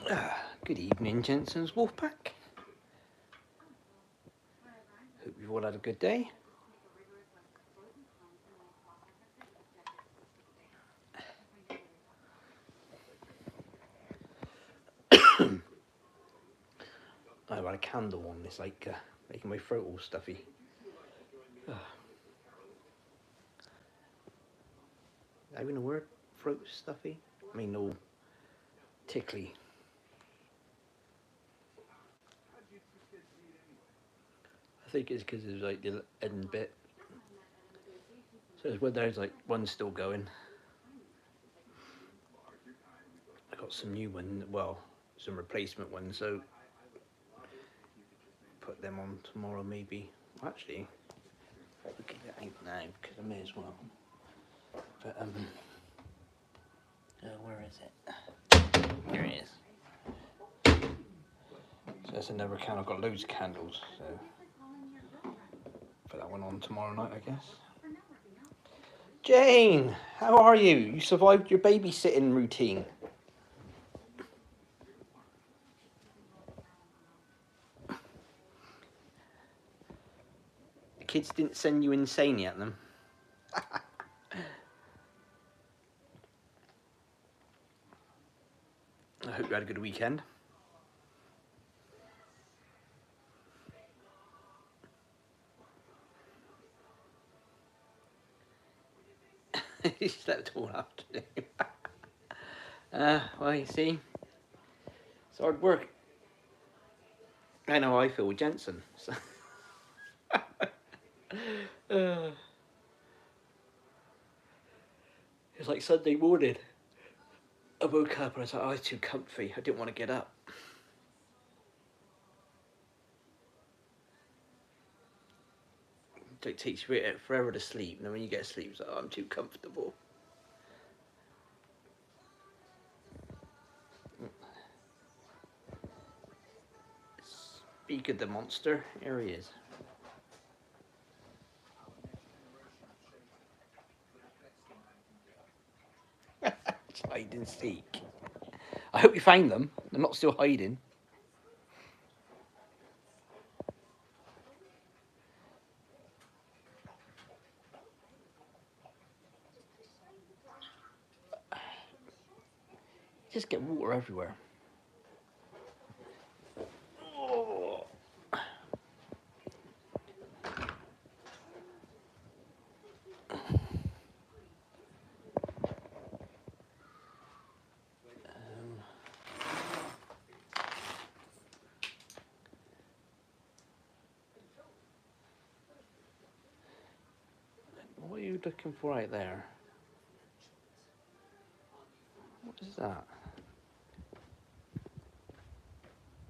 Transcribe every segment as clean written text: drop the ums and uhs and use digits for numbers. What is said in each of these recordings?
Good evening, Jensen's Wolfpack. Hope you've all had a good day. I've had a candle on. It's like making my throat all stuffy. Having a word? Throat stuffy? I mean, all tickly. I think it's because it's like the end bit. So there's like one still going. I got some new one, well, some replacement ones, so put them on tomorrow maybe. Actually, I'll get it out now because I may as well. But where is it? Here it is. So that's another candle. I've got loads of candles, so put that one on tomorrow night, I guess. Jane, how are you? You survived your babysitting routine. The kids didn't send you insane yet, them. I hope you had a good weekend. He slept all afternoon. Well, you see, it's hard work. I know how I feel with Jensen. So. It's like Sunday morning. I woke up and I was like, oh, it's too comfy. I didn't want to get up. It takes you forever to sleep, and then when you get asleep, it's like, oh, I'm too comfortable. Speak of the monster, here he is. It's hide and seek. I hope you find them. They're not still hiding. Just get water everywhere. Oh. What are you looking for out there? What is that?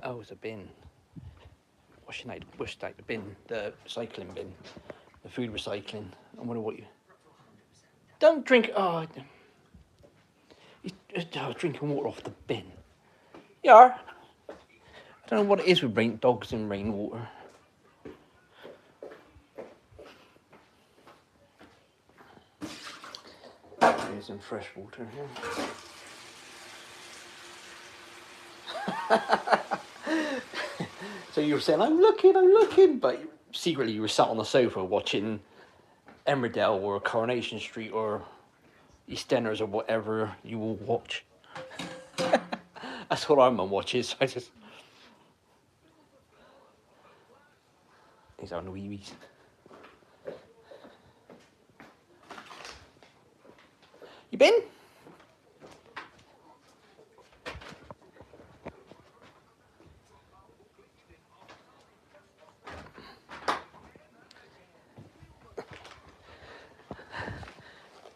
Oh, it's a bin. Washing out, pushed out the bin, the recycling bin, the food recycling. I wonder what you. Don't drink. Oh, you're drinking water off the bin. You are. I don't know what it is with dogs and rainwater. There's some fresh water here. So you were saying, I'm looking, but secretly you were sat on the sofa watching Emmerdale or Coronation Street or EastEnders or whatever you will watch. That's what our mum watches. I just. He's on the wee-wees. You been?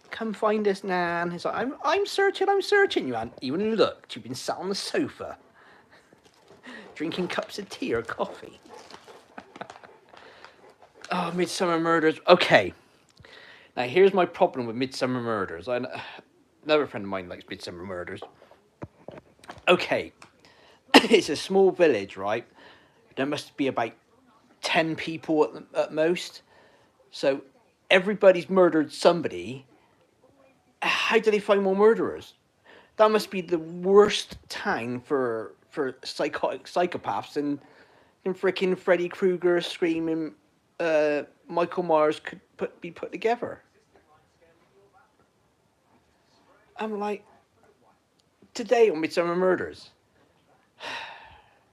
Come find us, Nan. He's like, I'm searching. You hadn't even looked. You've been sat on the sofa, drinking cups of tea or coffee. Oh, Midsummer Murders. Okay. Now, here's my problem with Midsummer Murders. Another friend of mine likes Midsummer Murders. Okay. It's a small village, right? There must be about 10 people at most. So everybody's murdered somebody. How do they find more murderers? That must be the worst time for psychotic psychopaths and freaking Freddy Krueger screaming Michael Myers could be put together. I'm like, today on Midsummer Murders,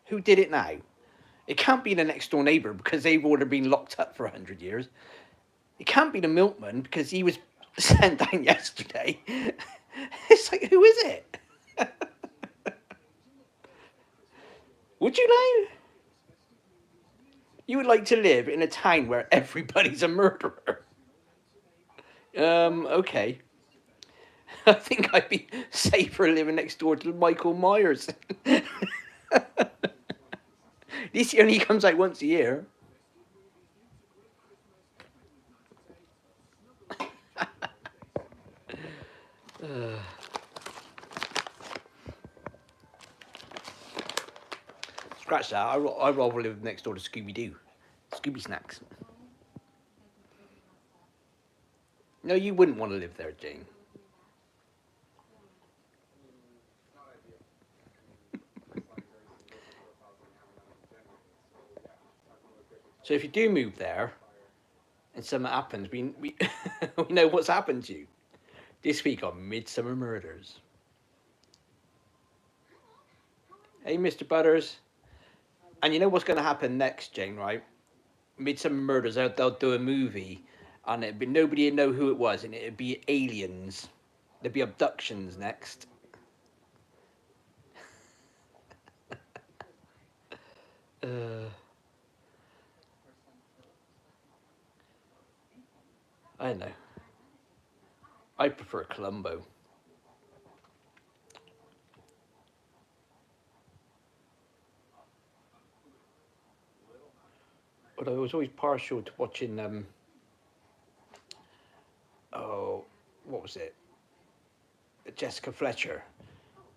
who did it now? It can't be the next door neighbour because they've already been locked up for 100 years. It can't be the milkman because he was sent down yesterday. It's like, who is it? Would you know? You would like to live in a town where everybody's a murderer. Okay. I think I'd be safer living next door to Michael Myers. At least he only comes out once a year. Scratch that. I'd rather live next door to Scooby Doo. Scooby Snacks. No, you wouldn't want to live there, Jane. So if you do move there and something happens, we we know what's happened to you. This week on Midsummer Murders. Hey, Mr. Butters. And you know what's going to happen next, Jane, right? Midsummer Murders, they'll do a movie, and it'd be, nobody would know who it was, and it'd be aliens. There'd be abductions next. I don't know. I prefer Columbo. But I was always partial to watching oh, what was it? Jessica Fletcher.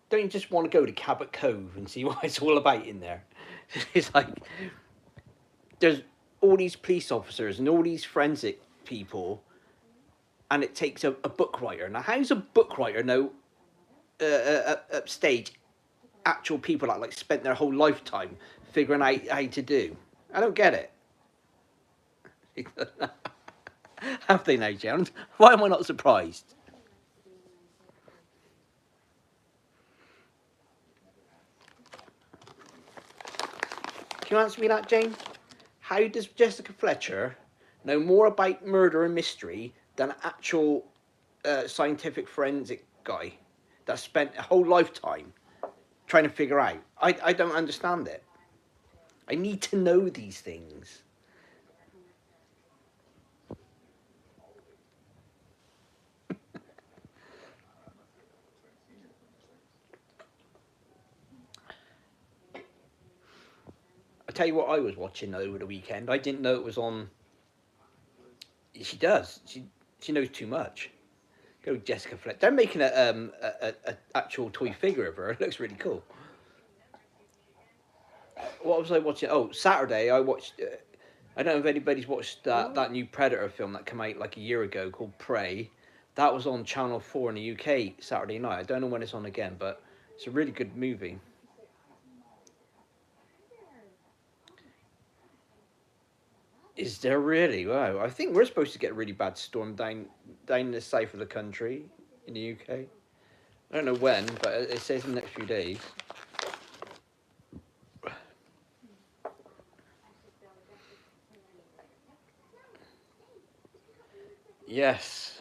Don't you just want to go to Cabot Cove and see what it's all about in there? It's like there's all these police officers and all these forensic people, and it takes a book writer. Now, how's a book writer know upstage actual people that like spent their whole lifetime figuring out how to do? I don't get it. Have they now, Jones? Why am I not surprised? Can you answer me that, Jane? How does Jessica Fletcher know more about murder and mystery than an actual scientific forensic guy that spent a whole lifetime trying to figure out? I don't understand it. I need to know these things. I tell you what I was watching over the weekend. I didn't know it was on. She does. She knows too much. Go Jessica Fletcher. They're making a actual toy figure of her. It looks really cool. What was I watching? Oh, Saturday I watched. I don't know if anybody's watched that new Predator film that came out like a year ago called Prey. That was on Channel 4 in the UK Saturday night. I don't know when it's on again, but it's a really good movie. Is there really? Wow. I think we're supposed to get a really bad storm down in the south of the country in the UK. I don't know when, but it says in the next few days. Yes.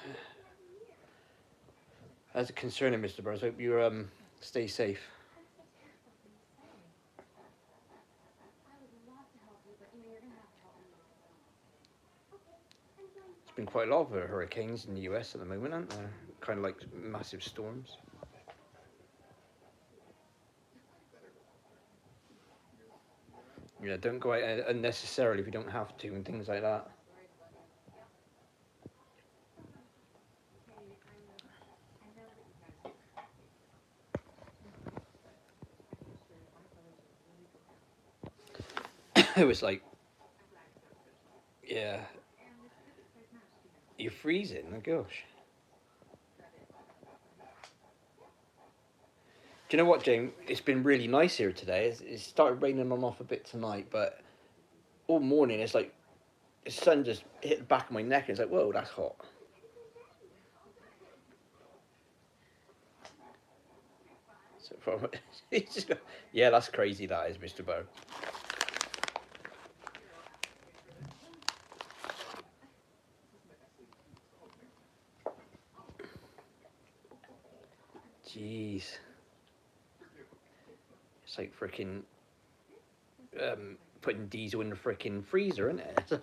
As a concerning, Mr. Burns, I hope you stay safe. There's been quite a lot of hurricanes in the US at the moment, aren't there? Kind of like massive storms. Yeah, don't go out unnecessarily if you don't have to and things like that. It was like, yeah, you're freezing. Oh gosh. Do you know what, Jane? It's been really nice here today. It started raining on off a bit tonight, but all morning it's like the sun just hit the back of my neck. And it's like, whoa, that's hot. So from yeah, that's crazy. That is, Mr. Bow. Jeez, it's like freaking putting diesel in the freaking freezer, isn't it? It's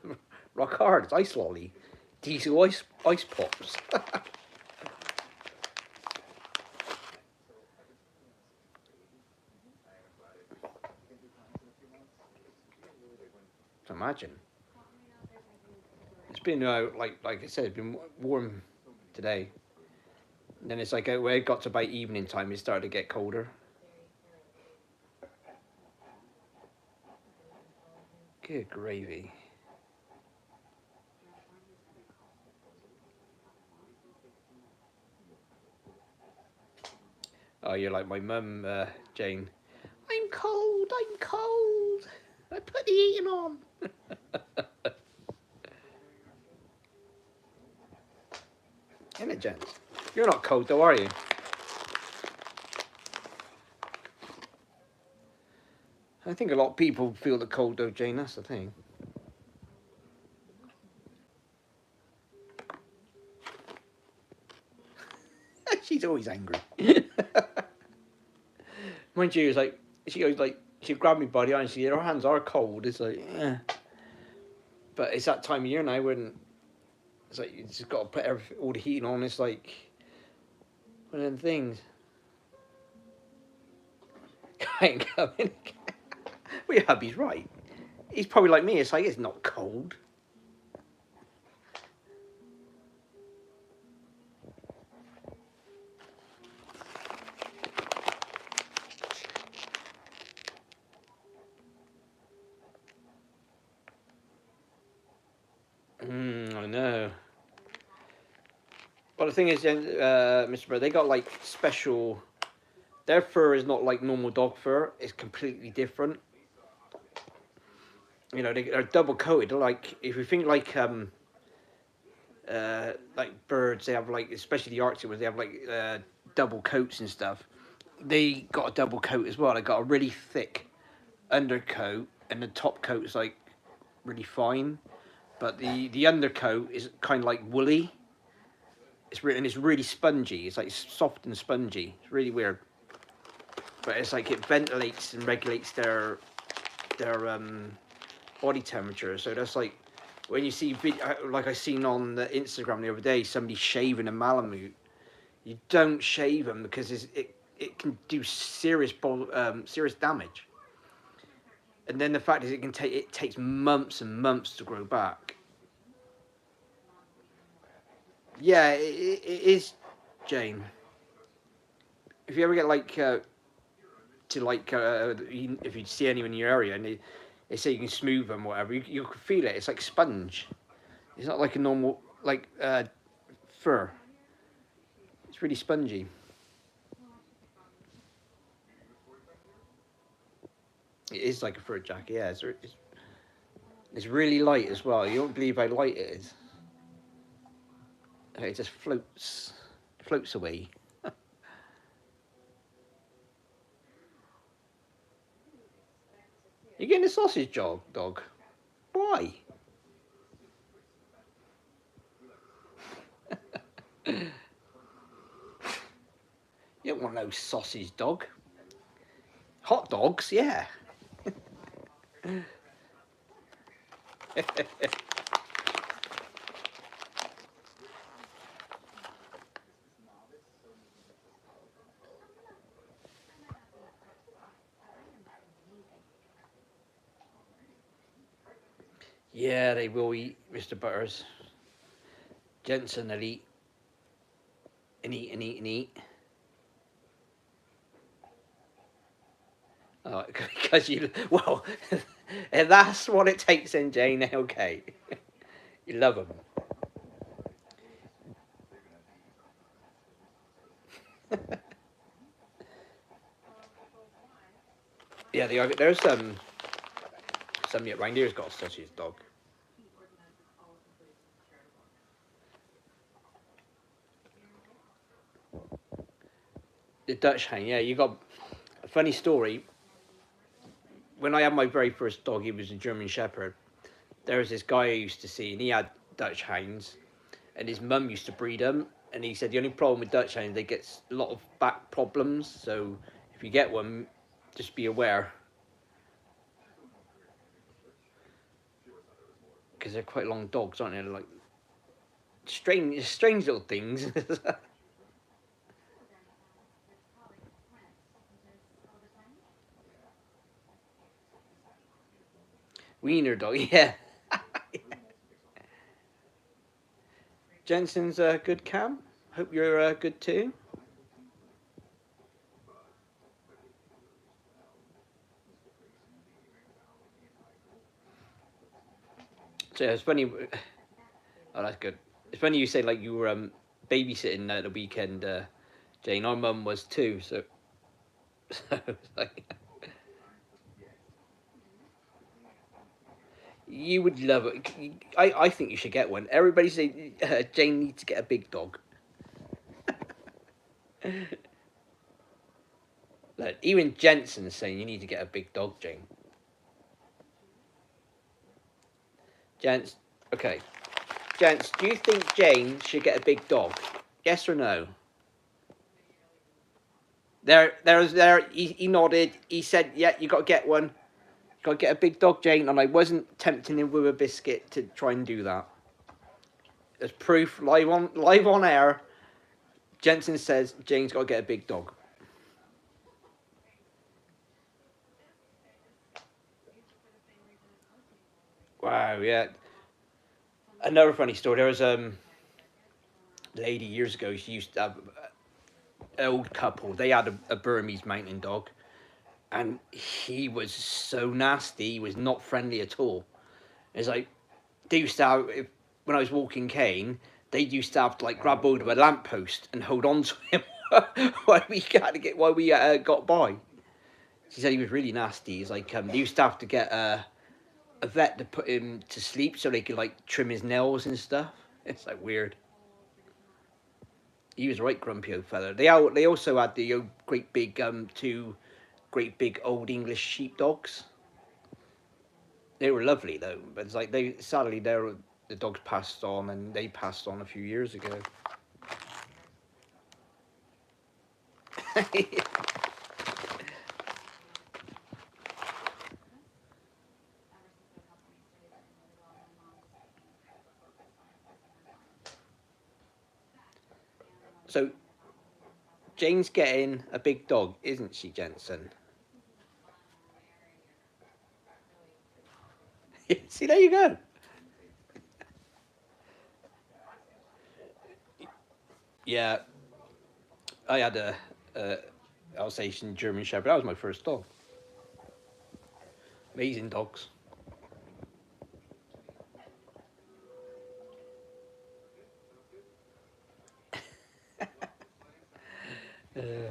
rock hard. It's ice lolly, diesel ice pops. Imagine. It's been like I said, it's been warm today. And then it's like when it got to about evening time, it started to get colder. Good gravy. Oh, you're like my mum, Jane. I'm cold. I'm cold. I put the heating on. Isn't it, gents? You're not cold though, are you? I think a lot of people feel the cold though, Jane. That's the thing. She's always angry. Mind you, it's like she goes like she grabbed me by the arm and her hands are cold. It's like, yeah. But it's that time of year now when it's like you just got to put all the heating on. It's like one of them things. Can't come in. Well, your hubby's right. He's probably like me. It's like it's not cold. I know. But the thing is, Mr. Bird, they got like special. Their fur is not like normal dog fur. It's completely different. You know, they're double coated. Like if you think like birds, they have like, especially the Arctic ones, they have like double coats and stuff. They got a double coat as well. They got a really thick undercoat, and the top coat is like really fine, but the undercoat is kind of like woolly. It's really spongy. It's like soft and spongy. It's really weird, but it's like it ventilates and regulates their body temperature. So that's like when you see like I seen on the Instagram the other day, somebody shaving a Malamute. You don't shave them because it can do serious damage. And then the fact is, it takes months and months to grow back. Yeah, it is, Jane. If you ever get like if you see anyone in your area and they say you can smooth them or whatever, you can feel it. It's like sponge. It's not like a normal like fur. It's really spongy. It is like a fur jacket. Yeah, it's really light as well. You won't believe how light it is. It just floats away. You're getting a sausage dog. Why? You don't want no sausage dog. Hot dogs, yeah. Yeah, they will eat, Mr. Butters. Jensen will eat and eat and eat and eat. Oh, because well, and that's what it takes in Jane. Okay, you love them. Yeah, they are. There's somebody around here's got a sausage dog. The Dutch Hound. Yeah, you got a funny story. When I had my very first dog, he was a German Shepherd. There was this guy I used to see, and he had Dutch Hounds, and his mum used to breed them. And he said the only problem with Dutch Hounds, they get a lot of back problems. So if you get one, just be aware, because they're quite long dogs, aren't they? They're like strange little things. Wiener dog, yeah. Jensen's good, Cam. Hope you're good too. So yeah, it's funny. Oh, that's good. It's funny you say like you were babysitting the weekend, Jane. Our mum was too. So, so it's like you would love it. I think you should get one. Everybody say Jane needs to get a big dog. Like, even Jensen's saying you need to get a big dog, Jane. Jens, okay. Jens, do you think Jane should get a big dog? Yes or no? There. He nodded. He said, "Yeah, you got to get one. You got to get a big dog, Jane." And I wasn't tempting him with a biscuit to try and do that. There's proof live on air. Jensen says Jane's got to get a big dog. Wow, yeah. Another funny story. There was lady years ago. She used to have an old couple. They had a Burmese mountain dog, and he was so nasty. He was not friendly at all. It's like they used to have, when I was walking cane, they used to have to like grab hold of a lamppost and hold on to him while we got by. She said he was really nasty. He's like they used to have to get a vet to put him to sleep so they could like trim his nails and stuff. It's like weird. He was a right grumpy old fella. They also had the great big two great big old English sheepdogs. They were lovely though, but it's like they sadly the dogs passed on, and they passed on a few years ago. So Jane's getting a big dog, isn't she, Jensen? See, there you go. Yeah, I had a Alsatian German Shepherd. That was my first dog. Amazing dogs. Uh,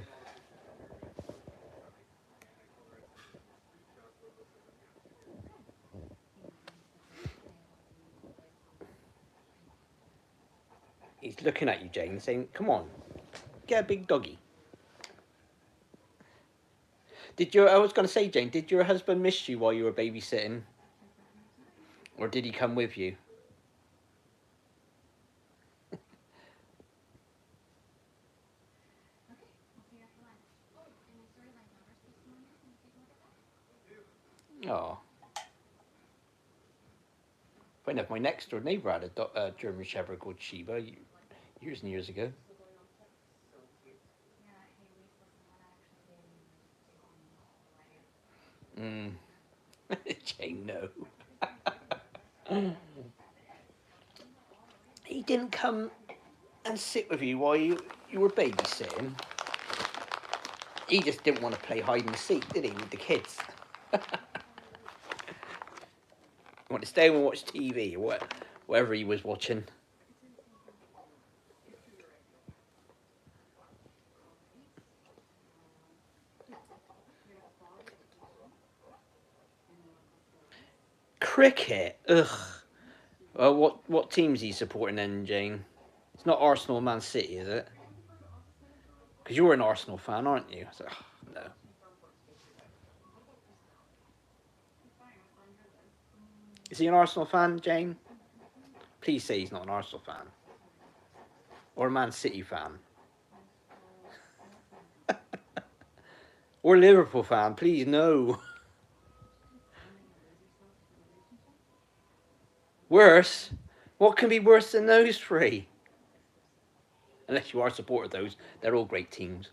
he's looking at you, Jane, saying, "Come on, get a big doggy." I was going to say, Jane, did your husband miss you while you were babysitting, or did he come with you? Oh, funny enough, my next door neighbour had a German Shepherd called Sheba years and years ago. Mm. Jane, no. He didn't come and sit with you while you were babysitting. He just didn't want to play hide and seek, did he, with the kids? He wanted to stay home and watch TV or whatever he was watching. Cricket. Ugh. What team's he supporting then, Jane? It's not Arsenal, Man City, is it? Because you're an Arsenal fan, aren't you? So, no. Is he an Arsenal fan, Jane? Please say he's not an Arsenal fan. Or a Man City fan. Or a Liverpool fan. Please, no. Worse? What can be worse than those three? Unless you are a supporter of those. They're all great teams.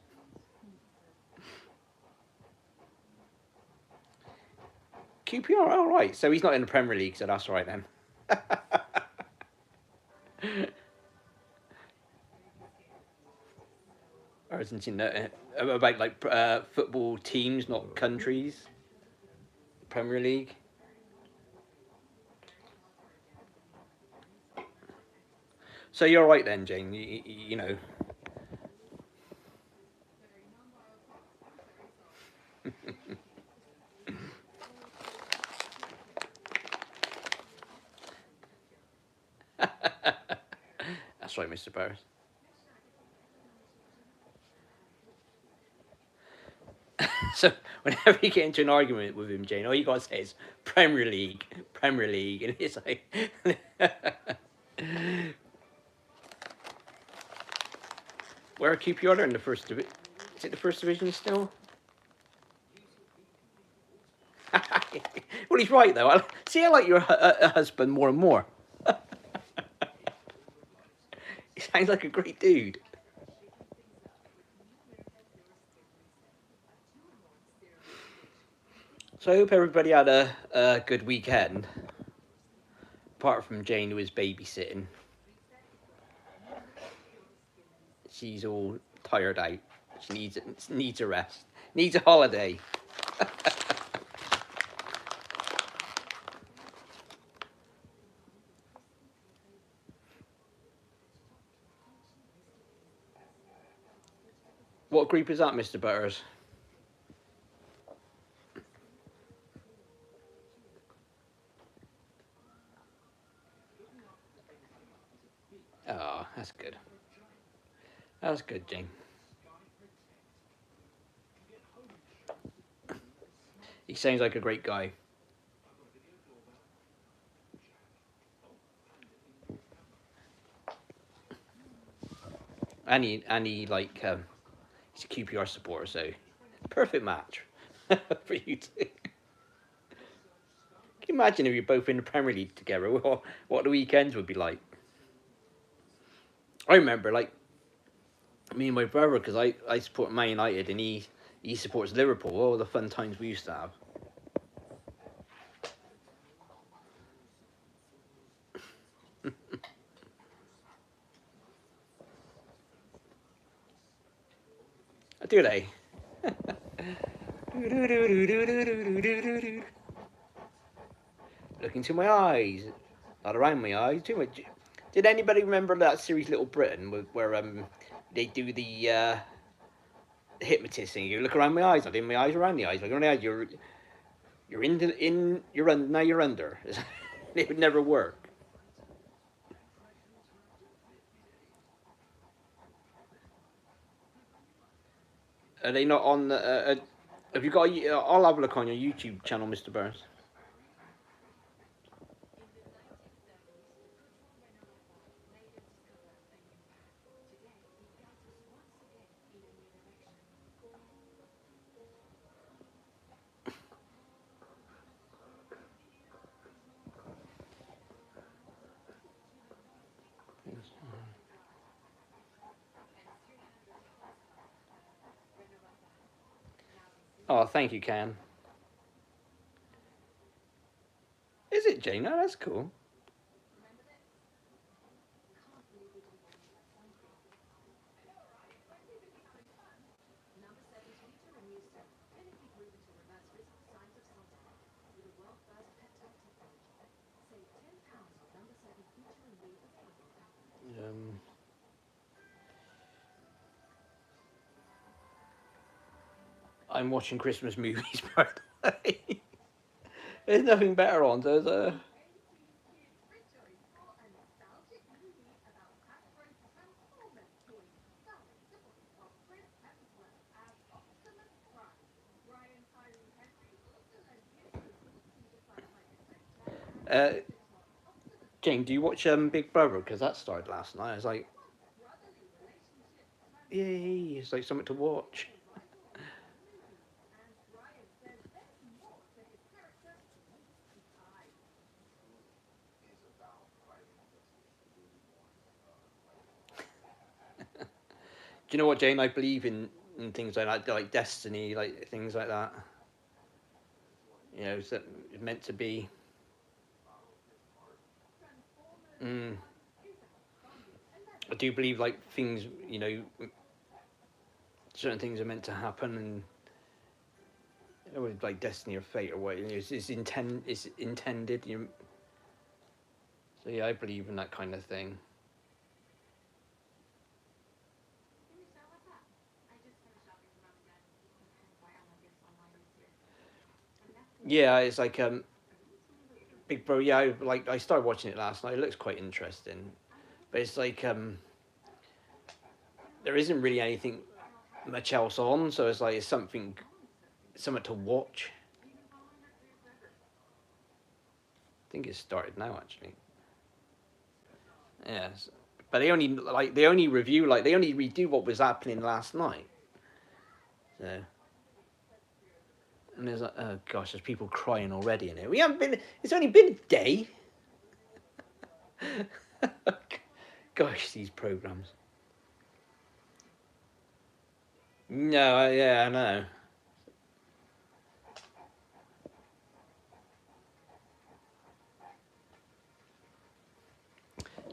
QPR, all right. So he's not in the Premier League, so that's all right then. Argentina, about like football teams, not countries. Premier League. So you're right then, Jane. You know. That's right, Mr. Barris. So whenever you get into an argument with him, Jane, all you gotta say is Premier League, and it's like. Where are QPR in the first division? Is it the first division still? Well, he's right though. See, I like your husband more and more. He sounds like a great dude. So I hope everybody had a good weekend. Apart from Jane, who is babysitting. She's all tired out. She needs a rest. Needs a holiday. What group is that, Mr. Butters? Oh, that's good. That's good, Jane. He sounds like a great guy. And he like he's a QPR supporter, so perfect match for you two. Can you imagine if you're both in the Premier League together? What the weekends would be like? I remember like me and my brother, because I support Man United and he supports Liverpool. Oh, the fun times we used to have. Do they? Look into my eyes, not around my eyes. Too much. Did anybody remember that series Little Britain where they do the hypnotist thing? You look around my eyes, not in my eyes, around the eyes. Like around the eyes, you're you're under, now you're under. It would never work. Are they not on? Have you got? I'll have a look on your YouTube channel, Mr. Burns. Oh, thank you, Can. Is it Jane? No, that's cool. Um, I'm watching Christmas movies, by the way. There's nothing better on. There's a. Uh, Jane, do you watch Big Brother? Because that started last night. It's like, yay! It's like something to watch. Do you know what, Jane? I believe in things like destiny, like things like that. You know, it's meant to be. Mm, I do believe like things. You know, certain things are meant to happen, and like destiny or fate or what. You know, it's intended. You know, so yeah, I believe in that kind of thing. Yeah, it's like Big Bro. Yeah, I started watching it last night. It looks quite interesting, but it's like there isn't really anything much else on, so it's like it's something to watch. I think it started now actually. Yes, but they only review like they only redo what was happening last night. So and there's like oh gosh, there's people crying already in it. We haven't been. It's only been a day. Gosh, these programs. No, yeah, I know.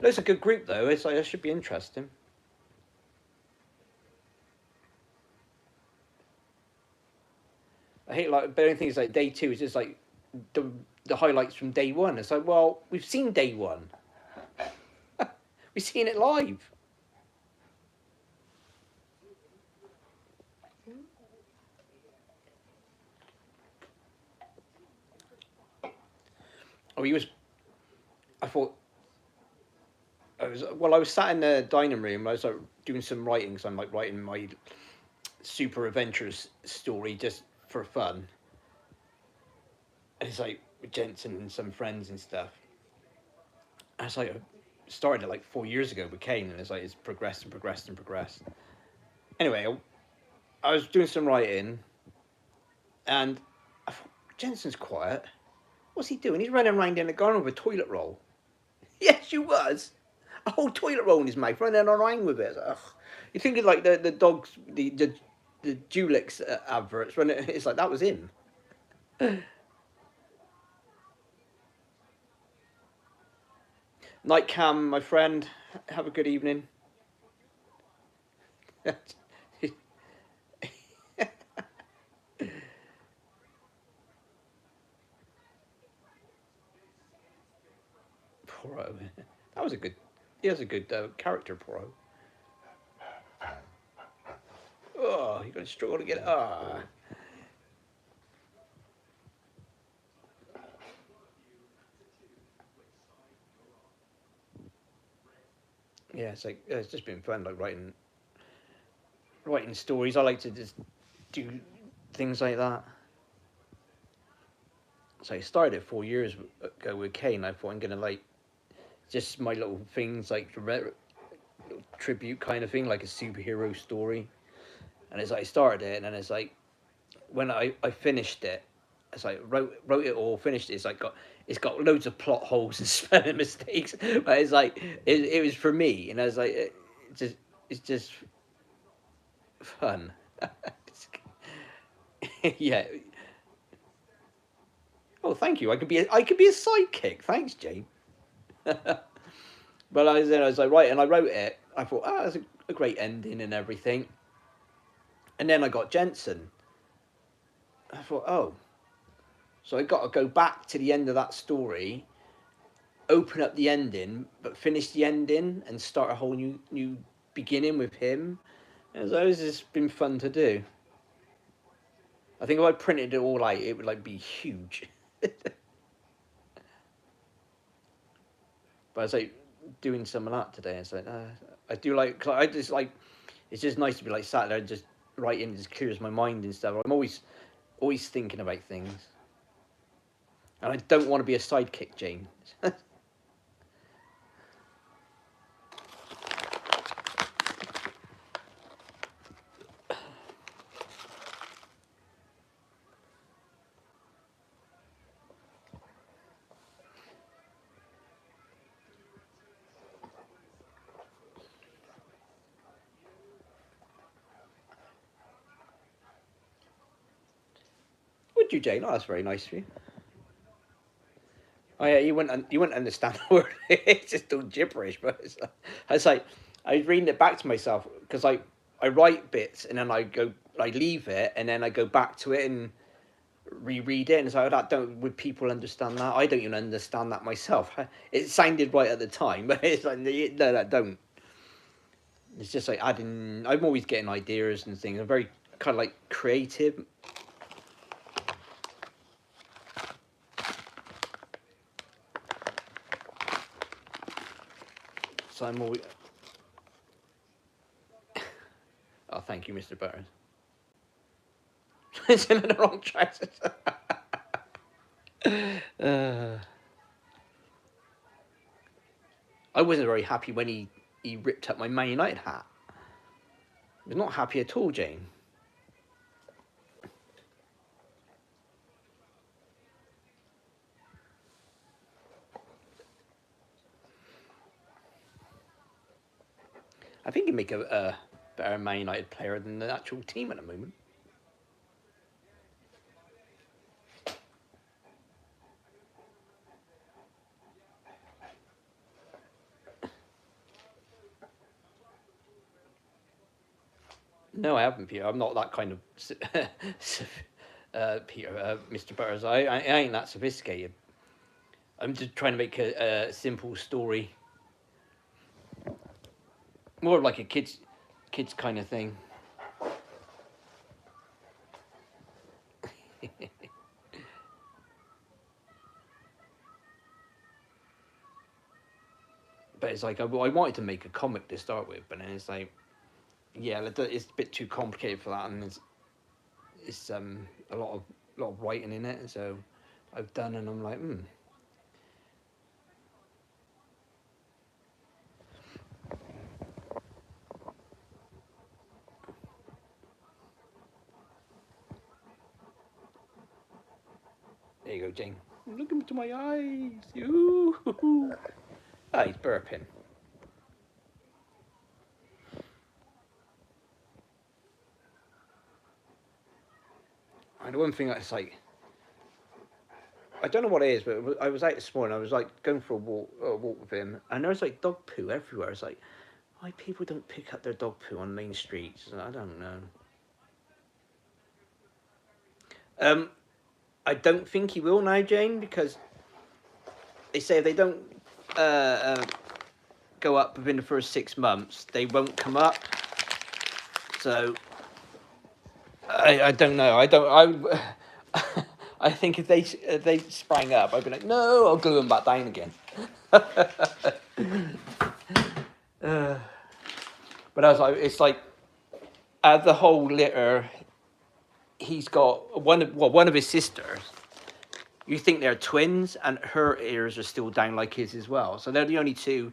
It's a good group though. It's like it should be interesting. I hate like, but the only thing is like day two is just like the highlights from day one. It's like, well, we've seen day one. We've seen it live. Oh, he was. I thought I was sat in the dining room. I was like doing some writing. So I'm like writing my super adventurous story just for fun. And it's like with Jensen and some friends and stuff. And it's like I started it like 4 years ago with Kane, and it's like it's progressed and progressed and progressed. Anyway, I was doing some writing, and I thought Jensen's quiet. What's he doing? He's running around in the garden with a toilet roll. Yes, you was. A whole toilet roll in his mouth, running around with it. Ugh. You think of like the dogs, the Dulix adverts when it's like that was him. Night Cam, my friend, have a good evening. Poro. That was a good. He has a good character, Poro. Oh, you're gonna struggle to get it. Ah. Yeah, it's like it's just been fun, like writing stories. I like to just do things like that. So I started it 4 years ago with Kane. I thought I'm gonna like just my little things like tribute kind of thing, like a superhero story. And it's like I started it, and then it's like when I finished it, it's like wrote it all, finished it. It's got loads of plot holes and spelling mistakes, but it's like it was for me, and I was like just it's just fun. Yeah. Oh, thank you. I could be a sidekick. Thanks, Jane. But I was like, right, and I wrote it. I thought, oh, that's a great ending and everything. And then I got Jensen. I thought, oh, so I got to go back to the end of that story, open up the ending, but finish the ending and start a whole new beginning with him. And so it's just been fun to do. I think if I printed it all out, it would like be huge. But I was like doing some of that today. It's like I do like, 'cause I just like, it's just nice to be like sat there and just writing, just clears my mind and stuff. I'm always thinking about things, and I don't want to be a sidekick, Jane. Would you, Jane? Oh, that's very nice of you. Oh yeah, you wouldn't understand the word. It's just all gibberish, but it's like I was reading it back to myself because I write bits and then I leave it and then I go back to it and reread it and it's like, that don't would people understand that? I don't even understand that myself. It sounded right at the time, but it's like no, that don't. It's just like adding. I'm always getting ideas and things. I'm very kind of like creative. So I'm always. Oh, thank you, Mr. Burns. It's in the wrong trousers. I wasn't very happy when he ripped up my Man United hat. I was not happy at all, Jane. I think he'd make a better Man United player than the actual team at the moment. No, I haven't, Peter. I'm not that kind of Peter, Mr. Butters. I ain't that sophisticated. I'm just trying to make a simple story, more like a kids kind of thing. But it's like I wanted to make a comic to start with, but then it's like, yeah, it's a bit too complicated for that, and it's a lot of writing in it. So I've done, and I'm like, There you go, Jane. Look into my eyes. Ooh. Ah, he's burping. And the one thing that's like, I don't know what it is, but I was out this morning. I was like going for a walk with him, and there's like dog poo everywhere. It's like, why people don't pick up their dog poo on main streets? I don't know. I don't think he will now, Jane, because they say if they don't go up within the first 6 months, they won't come up. So I don't know. I think if they sprang up, I'd be like, no, I'll glue them back down again. But I was like, it's like, out of the whole litter, he's got one of his sisters. You think they're twins, and her ears are still down like his as well. So they're the only two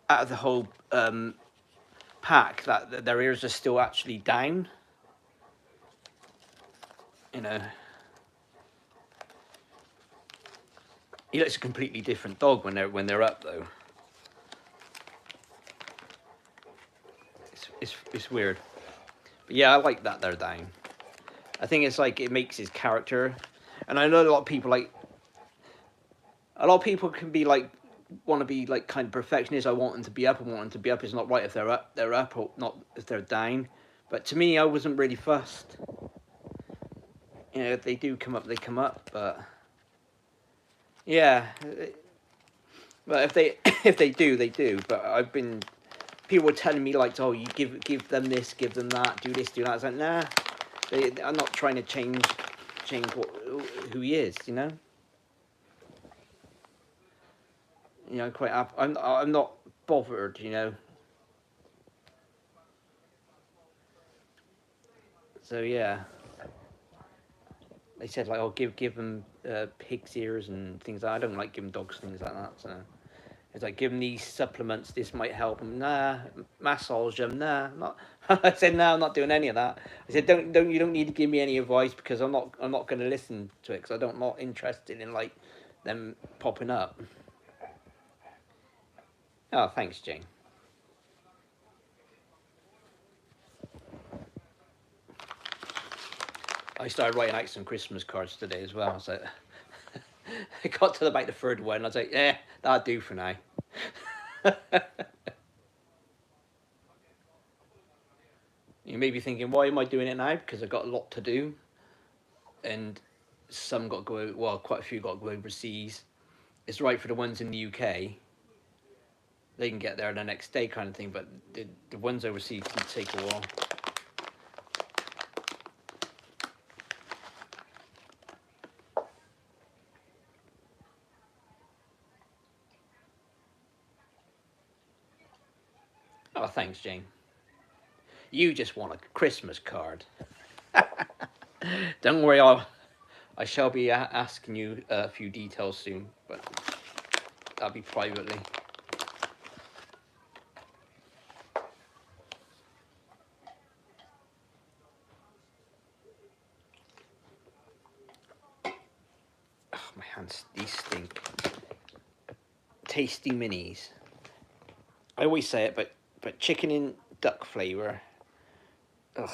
out of the whole pack that their ears are still actually down. You know, he looks a completely different dog when they're up though. It's weird, but yeah, I like that they're down. I think it's like it makes his character, and I know a lot of people can be like want to be like kind of perfectionists. I want them to be up. I want them to be up. It's not right if they're up, or not if they're down. But to me, I wasn't really fussed. You know, if they do come up, they come up. But yeah, but if they do, they do. But people were telling me like, oh, you give them this, give them that, do this, do that. I was like, nah, I'm not trying to change who he is. You know. You know, quite happy. I'm not bothered. You know. So yeah, they said like, oh, give them pig's ears and things like that. I don't like giving dogs things like that. So it's like, give them these supplements. This might help them. Nah, massage them. Nah, not. I said no, I'm not doing any of that. I said don't you don't need to give me any advice because I'm not going to listen to it because I'm not interested in like them popping up. Oh, thanks, Jane. I started writing out some Christmas cards today as well. So I got to about the third one. I was like, yeah, that'll do for now. You may be thinking, why am I doing it now? Because I've got a lot to do, and some got to go. Well, quite a few got to go overseas. It's right for the ones in the UK. They can get there the next day, kind of thing. But the ones overseas can take a while. Oh, thanks, Jane. You just want a Christmas card. Don't worry, I shall be asking you a few details soon, but that'll be privately. Oh, my hands, these stink. Tasty minis. I always say it, but chicken in duck flavour. Ugh.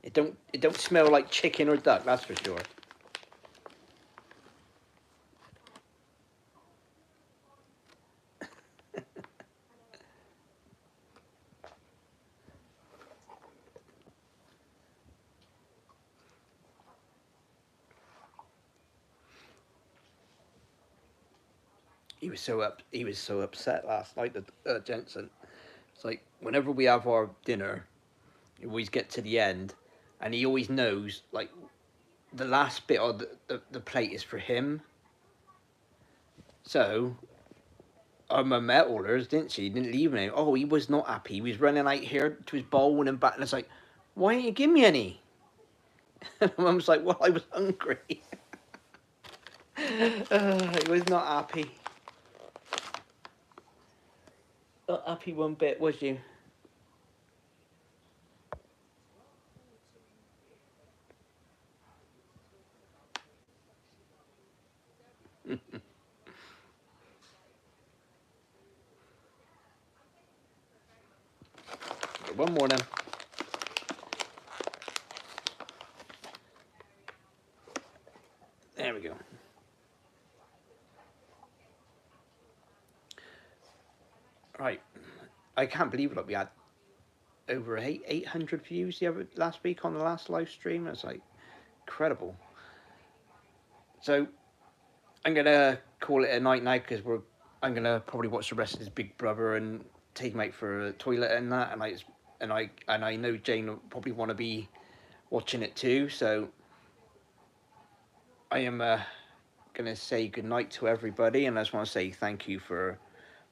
It don't smell like chicken or duck. That's for sure. He was so upset last night that Jensen. It's like whenever we have our dinner, we always get to the end, and he always knows like the last bit of the plate is for him. So our mum met orders, didn't she? Didn't leave any. Oh, he was not happy. He was running out here to his bowl and back, and it's like, why didn't you give me any? And mum's like, well, I was hungry. He was not happy. Not happy one bit, was you? One more then. There we go. Right. I can't believe it. We had over 800 views last week on the last live stream. It's like incredible. So I'm gonna call it a night now because I'm gonna probably watch the rest of his Big Brother and take him out for a toilet and that. And I know Jane will probably want to be watching it too. So I am gonna say goodnight to everybody, and I just want to say thank you for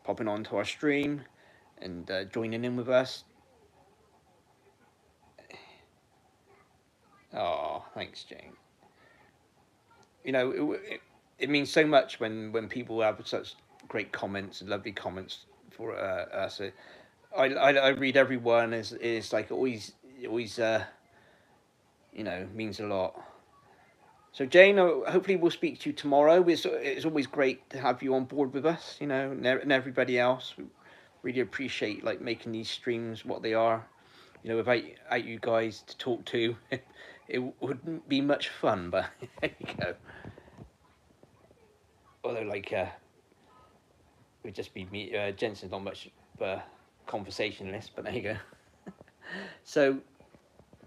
popping on to our stream and joining in with us. Oh, thanks, Jane. You know, it means so much when people have such great comments and lovely comments for us. I read everyone. Is like always means a lot. So Jane, hopefully we'll speak to you tomorrow. It's always great to have you on board with us. You know, and everybody else. We really appreciate like making these streams what they are. You know, without you guys to talk to, it wouldn't be much fun. But there you go. Although like it would just be me. Jensen's not much of a conversationalist, but there you go. So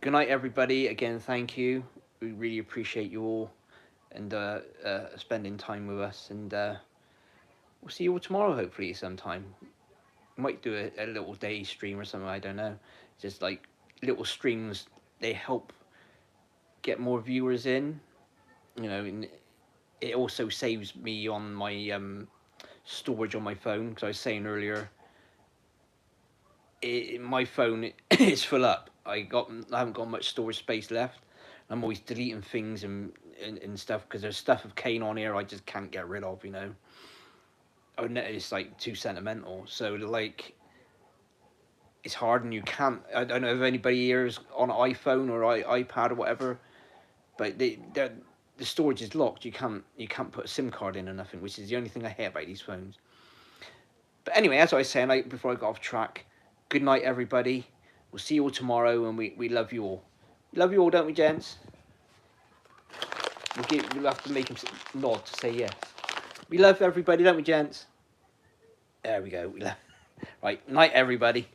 good night, everybody. Again, thank you. We really appreciate you all and spending time with us. And we'll see you all tomorrow, hopefully, sometime. Might do a little day stream or something. I don't know. Just like little streams, they help get more viewers in. You know, it also saves me on my storage on my phone, because I was saying earlier, my phone is full up. I haven't got much storage space left. I'm always deleting things and stuff, because there's stuff of Kane on here I just can't get rid of. Oh, no, it's like too sentimental. So like, it's hard, and you can't. I don't know if anybody here is on an iPhone or iPad or whatever, but the storage is locked. You can't put a SIM card in or nothing, which is the only thing I hate about these phones. But anyway, as I was saying, before I got off track, good night, everybody. We'll see you all tomorrow, and we love you all. We love you all, don't we, gents? We'll have to make him nod to say yes. We love everybody, don't we, gents? There we go. Right, night, everybody.